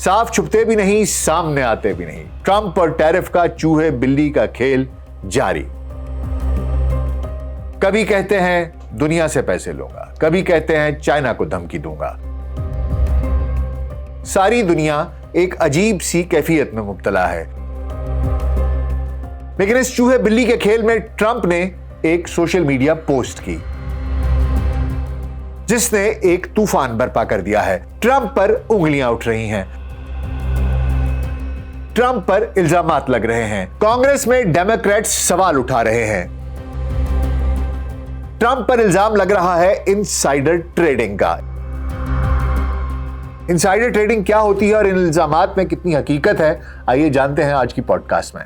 صاف چھپتے بھی نہیں، سامنے آتے بھی نہیں۔ ٹرمپ اور ٹیرف کا چوہے بلی کا کھیل جاری۔ کبھی کہتے ہیں دنیا سے پیسے لوں گا، کبھی کہتے ہیں چائنا کو دھمکی دوں گا۔ ساری دنیا ایک عجیب سی کیفیت میں مبتلا ہے، لیکن اس چوہے بلی کے کھیل میں ٹرمپ نے ایک سوشل میڈیا پوسٹ کی جس نے ایک طوفان برپا کر دیا ہے۔ ٹرمپ پر انگلیاں اٹھ رہی ہیں، ٹرمپ پر الزامات لگ رہے ہیں، کانگریس میں ڈیموکریٹس سوال اٹھا رہے ہیں۔ ٹرمپ پر الزام لگ رہا ہے انسائیڈر ٹریڈنگ کا۔ انسائیڈر ٹریڈنگ کیا ہوتی ہے اور ان الزامات میں کتنی حقیقت ہے، آئیے جانتے ہیں آج کی پوڈ کاسٹ میں۔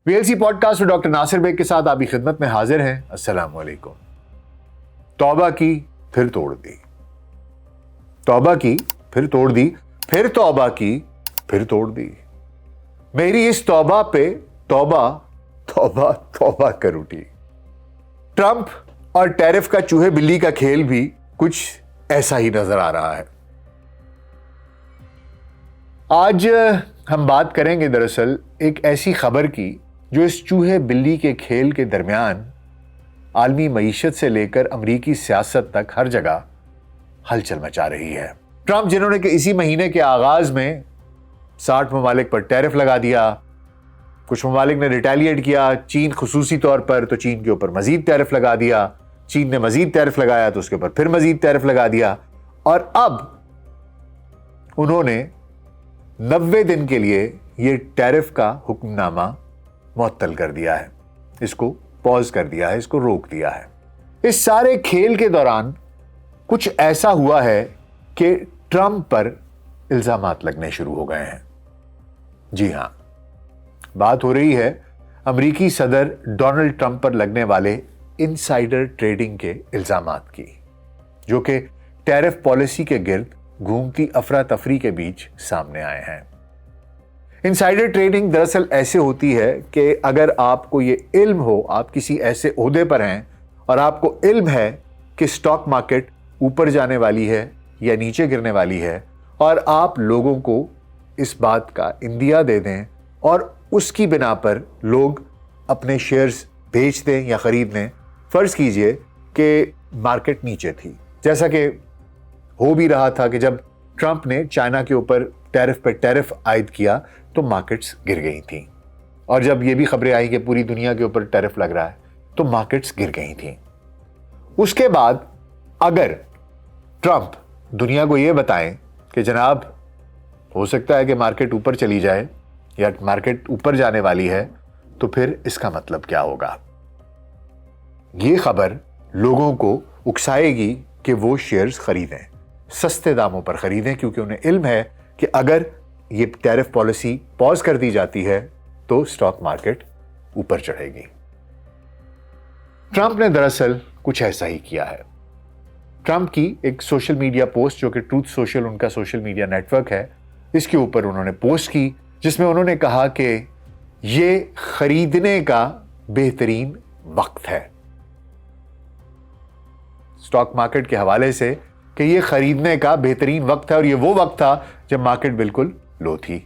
VLC پوڈ کاسٹ میں ڈاکٹر ناصر بیگ کے ساتھ آپ کی خدمت میں حاضر ہیں۔ السلام علیکم۔ توبہ کی پھر توڑ دی، توبہ کی پھر توڑ دی، پھر توبہ کی پھر توڑ دی، میری اس توبہ پہ توبہ توبہ توبہ کر اٹھی۔ ٹرمپ اور ٹیرف کا چوہے بلی کا کھیل بھی کچھ ایسا ہی نظر آ رہا ہے۔ آج ہم بات کریں گے دراصل ایک ایسی خبر کی جو اس چوہے بلی کے کھیل کے درمیان عالمی معیشت سے لے کر امریکی سیاست تک ہر جگہ ہلچل مچا رہی ہے۔ ٹرمپ جنہوں نے کہ اسی مہینے کے آغاز میں 60 ممالک پر ٹیرف لگا دیا، کچھ ممالک نے ریٹیلیٹ کیا، چین خصوصی طور پر، تو چین کے اوپر مزید ٹیرف لگا دیا، چین نے مزید ٹیرف لگایا تو اس کے اوپر پھر مزید ٹیرف لگا دیا، اور اب انہوں نے 90 دن کے لیے یہ ٹیرف کا حکم نامہ معطل کر دیا ہے، اس کو پوز کر دیا ہے، اس کو روک دیا ہے۔ اس سارے کھیل کے دوران کچھ ایسا ہوا ہے کہ ٹرمپ پر الزامات لگنے شروع ہو گئے ہیں۔ جی ہاں، بات ہو رہی ہے امریکی صدر ڈونلڈ ٹرمپ پر لگنے والے انسائیڈر ٹریڈنگ کے الزامات کی، جو کہ ٹیرف پالیسی کے گرد گھومتی افراتفری کے بیچ سامنے آئے ہیں۔ انسائیڈر ٹریڈنگ دراصل ایسے ہوتی ہے کہ اگر آپ کو یہ علم ہو، آپ کسی ایسے عہدے پر ہیں اور آپ کو علم ہے کہ سٹاک مارکیٹ اوپر جانے والی ہے یا نیچے گرنے والی ہے، اور آپ لوگوں کو اس بات کا اندیا دے دیں اور اس کی بنا پر لوگ اپنے شیئرز بیچ دیں یا خرید لیں۔ فرض کیجئے کہ مارکیٹ نیچے تھی، جیسا کہ ہو بھی رہا تھا کہ جب ٹرمپ نے چائنا کے اوپر ٹیرف پہ ٹیرف عائد کیا تو مارکیٹس گر گئی تھیں، اور جب یہ بھی خبریں آئیں کہ پوری دنیا کے اوپر ٹیرف لگ رہا ہے تو مارکیٹس گر گئی تھیں۔ اس کے بعد اگر ٹرمپ دنیا کو یہ بتائیں کہ جناب ہو سکتا ہے کہ مارکیٹ اوپر چلی جائے یا مارکیٹ اوپر جانے والی ہے، تو پھر اس کا مطلب کیا ہوگا؟ یہ خبر لوگوں کو اکسائے گی کہ وہ شیئرز خریدیں، سستے داموں پر خریدیں، کیونکہ انہیں علم ہے کہ اگر یہ ٹیرف پالیسی پوز کر دی جاتی ہے تو سٹاک مارکیٹ اوپر چڑھے گی۔ ٹرمپ نے دراصل کچھ ایسا ہی کیا ہے۔ ٹرمپ کی ایک سوشل میڈیا پوسٹ، جو کہ ٹروتھ سوشل ان کا سوشل میڈیا نیٹ ورک ہے، اس کے اوپر انہوں نے پوسٹ کی جس میں انہوں نے کہا کہ یہ خریدنے کا بہترین وقت ہے، سٹاک مارکیٹ کے حوالے سے، کہ یہ خریدنے کا بہترین وقت ہے، اور یہ وہ وقت تھا جب مارکیٹ بالکل لو تھی،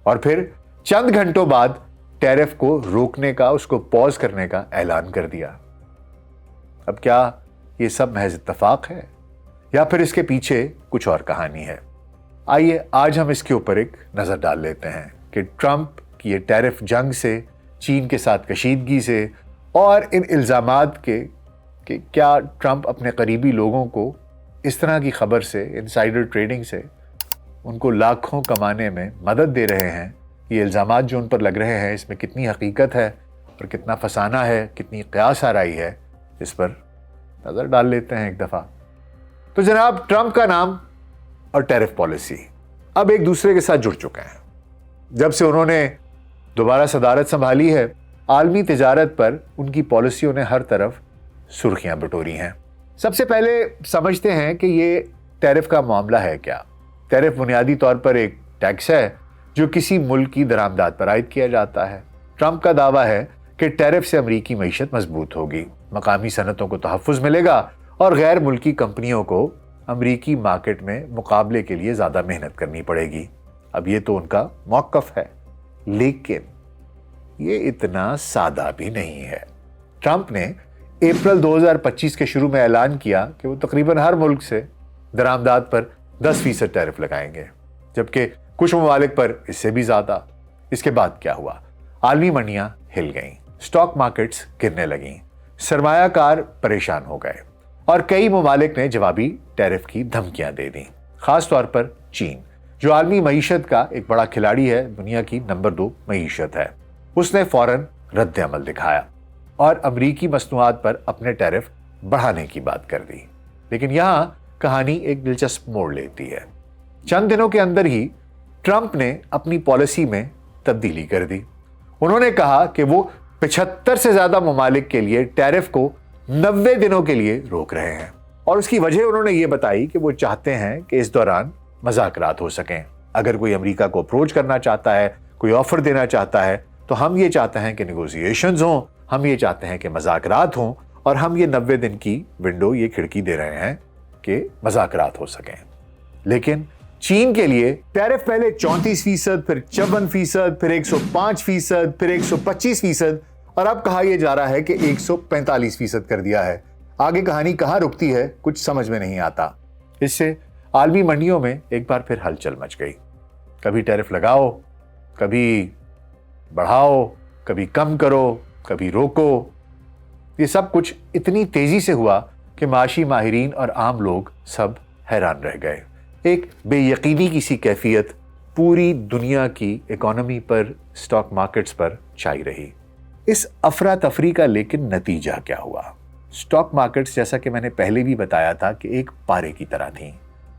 اور پھر چند گھنٹوں بعد ٹیرف کو روکنے کا، اس کو پوز کرنے کا اعلان کر دیا۔ اب کیا یہ سب محض اتفاق ہے یا پھر اس کے پیچھے کچھ اور کہانی ہے؟ آئیے آج ہم اس کے اوپر ایک نظر ڈال لیتے ہیں کہ ٹرمپ کی یہ ٹیرف جنگ سے، چین کے ساتھ کشیدگی سے، اور ان الزامات کے کہ کیا ٹرمپ اپنے قریبی لوگوں کو اس طرح کی خبر سے، انسائیڈر ٹریڈنگ سے، ان کو لاکھوں کمانے میں مدد دے رہے ہیں۔ یہ الزامات جو ان پر لگ رہے ہیں، اس میں کتنی حقیقت ہے اور کتنا فسانہ ہے، کتنی قیاس آرائی ہے، اس پر نظر ڈال لیتے ہیں ایک دفعہ۔ تو جناب، ٹرمپ کا نام اور ٹیرف پالیسی اب ایک دوسرے کے ساتھ جڑ چکے ہیں۔ جب سے انہوں نے دوبارہ صدارت سنبھالی ہے، عالمی تجارت پر ان کی پالیسیوں نے ہر طرف سرخیاں بٹوری ہیں۔ سب سے پہلے سمجھتے ہیں کہ یہ ٹیرف کا معاملہ ہے کیا۔ ٹیرف بنیادی طور پر ایک ٹیکس ہے جو کسی ملک کی درآمدات پر عائد کیا جاتا ہے۔ ٹرمپ کا دعویٰ ہے کہ ٹیرف سے امریکی معیشت مضبوط ہوگی، مقامی صنعتوں کو تحفظ ملے گا اور غیر ملکی کمپنیوں کو امریکی مارکیٹ میں مقابلے کے لیے زیادہ محنت کرنی پڑے گی۔ اب یہ تو ان کا موقف ہے، لیکن یہ اتنا سادہ بھی نہیں ہے۔ ٹرمپ نے اپریل 2025 کے شروع میں اعلان کیا کہ وہ تقریباً ہر ملک سے درآمدات پر 10% ٹیرف لگائیں گے، جبکہ کچھ ممالک پر اس سے بھی زیادہ۔ اس کے بعد کیا ہوا؟ عالمی منڈیاں ہل گئیں، سٹاک مارکیٹس گرنے لگیں، سرمایہ کار پریشان ہو گئے اور کئی ممالک نے جوابی ٹیرف کی دھمکیاں دے دیں، خاص طور پر چین، جو عالمی معیشت کا ایک بڑا کھلاڑی ہے، دنیا کی نمبر 2 معیشت ہے۔ اس نے فوراً رد عمل دکھایا اور امریکی مصنوعات پر اپنے ٹیرف بڑھانے کی بات کر دی۔ لیکن یہاں کہانی ایک دلچسپ موڑ لیتی ہے۔ چند دنوں کے اندر ہی ٹرمپ نے اپنی پالیسی میں تبدیلی کر دی۔ انہوں نے کہا کہ وہ 75 سے زیادہ ممالک کے لیے ٹیرف کو 90 دنوں کے لیے روک رہے ہیں، اور اس کی وجہ انہوں نے یہ بتائی کہ وہ چاہتے ہیں کہ اس دوران مذاکرات ہو سکیں۔ اگر کوئی امریکہ کو اپروچ کرنا چاہتا ہے، کوئی آفر دینا چاہتا ہے، تو ہم یہ چاہتے ہیں کہ نیگوزیشنز ہوں، ہم یہ چاہتے ہیں کہ مذاکرات ہوں، اور ہم یہ 90 دن کی ونڈو، یہ کھڑکی دے رہے ہیں کہ مذاکرات ہو سکیں۔ لیکن چین کے لیے ٹیرف پہلے 34%، پھر 54%، پھر 105%، پھر 125%، اور اب کہا یہ جا رہا ہے کہ 145% کر دیا ہے۔ آگے کہانی کہاں رکتی ہے کچھ سمجھ میں نہیں آتا۔ اس سے عالمی منڈیوں میں ایک بار پھر ہلچل مچ گئی۔ کبھی ٹیرف لگاؤ، کبھی بڑھاؤ، کبھی کم کرو، کبھی روکو۔ یہ سب کچھ اتنی تیزی سے ہوا کہ معاشی ماہرین اور عام لوگ سب حیران رہ گئے۔ ایک بے یقینی کی سی کیفیت پوری دنیا کی اکانومی پر، سٹاک مارکیٹس پر چھائی رہی۔ اس افراتفری کا لیکن نتیجہ کیا ہوا؟ سٹاک مارکیٹس، جیسا کہ میں نے پہلے بھی بتایا تھا، کہ ایک پارے کی طرح تھیں،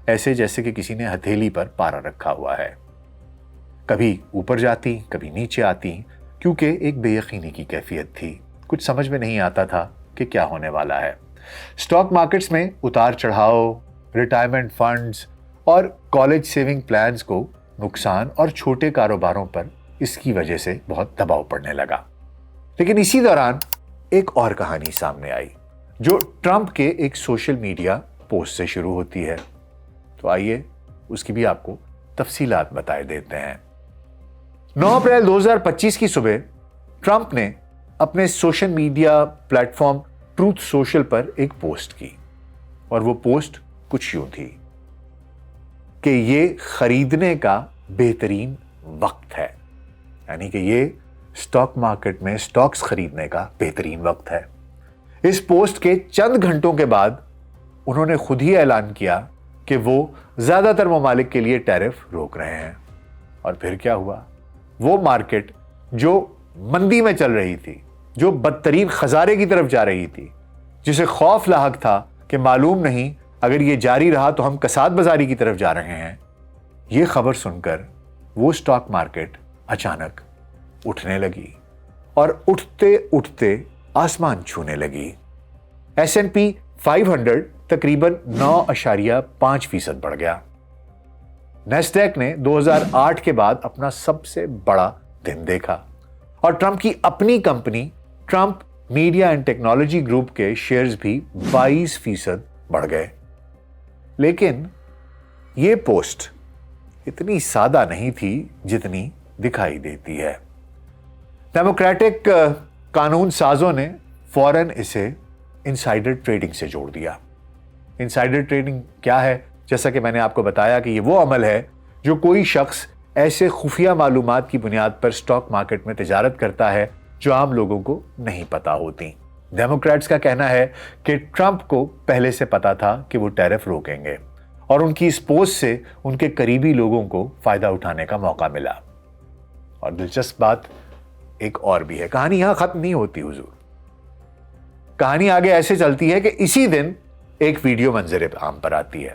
ایسے جیسے کہ کسی نے ہتھیلی پر پارا رکھا ہوا ہے۔ کبھی اوپر جاتی، کبھی نیچے آتی، کیونکہ ایک بے یقینی کی کیفیت تھی۔ کچھ سمجھ میں نہیں آتا تھا کہ کیا ہونے والا ہے۔ سٹاک مارکیٹس میں اتار چڑھاؤ، ریٹائرمنٹ فنڈز اور کالج سیونگ پلانز کو نقصان، اور چھوٹے کاروباروں پر اس کی وجہ سے بہت دباؤ پڑنے لگا۔ لیکن اسی دوران ایک اور کہانی سامنے آئی، جو ٹرمپ کے ایک سوشل میڈیا پوسٹ سے شروع ہوتی ہے۔ تو آئیے اس کی بھی آپ کو تفصیلات بتائے دیتے ہیں۔ 9 اپریل 2025 کی صبح ٹرمپ نے اپنے social media platform Truth Social پر ایک پوسٹ کی، اور وہ پوسٹ کچھ یوں تھی کہ یہ خریدنے کا بہترین وقت ہے، یعنی کہ یہ سٹاک مارکیٹ میں سٹاکس خریدنے کا بہترین وقت ہے۔ اس پوسٹ کے چند گھنٹوں کے بعد انہوں نے خود ہی اعلان کیا کہ وہ زیادہ تر ممالک کے لیے ٹیرف روک رہے ہیں۔ اور پھر کیا ہوا؟ وہ مارکیٹ جو مندی میں چل رہی تھی، جو بدترین خسارے کی طرف جا رہی تھی، جسے خوف لاحق تھا کہ معلوم نہیں اگر یہ جاری رہا تو ہم کساد بازاری کی طرف جا رہے ہیں، یہ خبر سن کر وہ سٹاک مارکیٹ اچانک اٹھنے لگی، اور اٹھتے اٹھتے آسمان چھونے لگی۔ S&P 500 تقریباً 9.5% بڑھ گیا۔ نیسڈیک نے 2008 کے بعد اپنا سب سے بڑا دن دیکھا، اور ٹرمپ کی اپنی company Trump media and technology group کے شیئرز بھی 22% بڑھ گئے۔ لیکن یہ پوسٹ اتنی سادہ نہیں تھی جتنی دکھائی دیتی ہے۔ ڈیموکریٹک قانون سازوں نے فوراً اسے انسائیڈر ٹریڈنگ سے جوڑ دیا۔ انسائیڈر ٹریڈنگ کیا ہے؟ جیسا کہ میں نے آپ کو بتایا کہ یہ وہ عمل ہے جو کوئی شخص ایسے خفیہ معلومات کی بنیاد پر سٹاک مارکیٹ میں تجارت کرتا ہے جو عام لوگوں کو نہیں پتا ہوتی۔ ڈیموکریٹس کا کہنا ہے کہ ٹرمپ کو پہلے سے پتا تھا کہ وہ ٹیرف روکیں گے، اور ان کی اس پوسٹ سے ان کے قریبی لوگوں کو فائدہ اٹھانے کا موقع ملا۔ اور دلچسپ بات ایک اور بھی ہے، کہانی یہاں ختم نہیں ہوتی حضور۔ کہانی آگے ایسے چلتی ہے کہ اسی دن ایک ویڈیو منظر عام پر آتی ہے،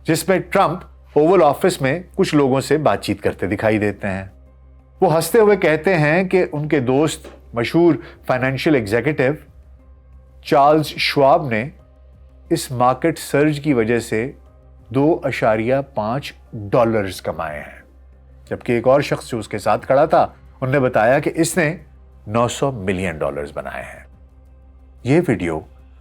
جس میں ٹرمپ اوول آفس میں کچھ لوگوں سے بات چیت کرتے دکھائی دیتے ہیں۔ وہ ہنستے ہوئے کہتے ہیں کہ ان کے دوست مشہور فائنینشیل ایگزیکٹو چارلز شواب نے اس مارکیٹ سرج کی وجہ سے $2.5 کمائے ہیں، جبکہ ایک اور شخص جو اس کے ساتھ کھڑا تھا انہوں نے بتایا کہ اس نے $900 ملین بنائے ہیں۔ یہ ویڈیو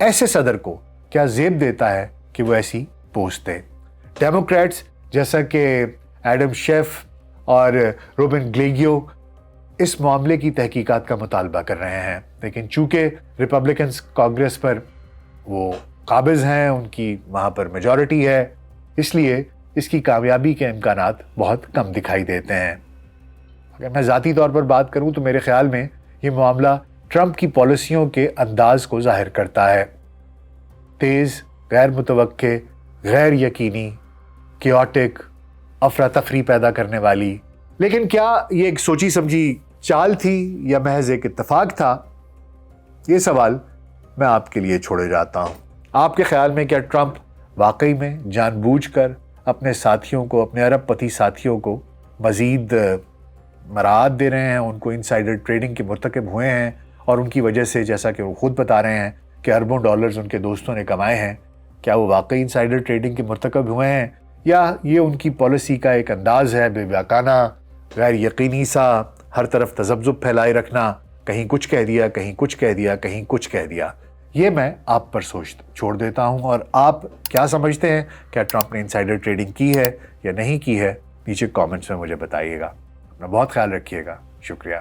ایسے صدر کو کیا زیب دیتا ہے کہ وہ ایسی پوسٹ دے؟ ڈیموکریٹس جیسا کہ ایڈم شیف اور روبن گلیگیو اس معاملے کی تحقیقات کا مطالبہ کر رہے ہیں، لیکن چونکہ ریپبلکنز کانگریس پر وہ قابض ہیں، ان کی وہاں پر میجورٹی ہے، اس لیے اس کی کامیابی کے امکانات بہت کم دکھائی دیتے ہیں۔ اگر میں ذاتی طور پر بات کروں تو میرے خیال میں یہ معاملہ ٹرمپ کی پالیسیوں کے انداز کو ظاہر کرتا ہے، تیز، غیر متوقع، غیر یقینی، کیوٹک، افراتفری پیدا کرنے والی۔ لیکن کیا یہ ایک سوچی سمجھی چال تھی یا محض ایک اتفاق تھا؟ یہ سوال میں آپ کے لیے چھوڑے جاتا ہوں۔ آپ کے خیال میں کیا ٹرمپ واقعی میں جان بوجھ کر اپنے ساتھیوں کو، اپنے عرب پتی ساتھیوں کو مزید مراعات دے رہے ہیں، ان کو انسائیڈر ٹریڈنگ کے مرتکب ہوئے ہیں اور ان کی وجہ سے، جیسا کہ وہ خود بتا رہے ہیں کہ اربوں ڈالرز ان کے دوستوں نے کمائے ہیں، کیا وہ واقعی انسائیڈر ٹریڈنگ کے مرتکب ہوئے ہیں، یا یہ ان کی پالیسی کا ایک انداز ہے بے باکانہ، غیر یقینی سا، ہر طرف تذبذب پھیلائے رکھنا، کہیں کچھ کہہ دیا، کہیں کچھ کہہ دیا، کہیں کچھ کہہ دیا؟ یہ میں آپ پر سوچ چھوڑ دیتا ہوں، اور آپ کیا سمجھتے ہیں؟ کیا ٹرمپ نے انسائیڈر ٹریڈنگ کی ہے یا نہیں کی ہے؟ نیچے کامنٹس میں مجھے بتائیے گا۔ اپنا بہت خیال رکھیے گا۔ شکریہ۔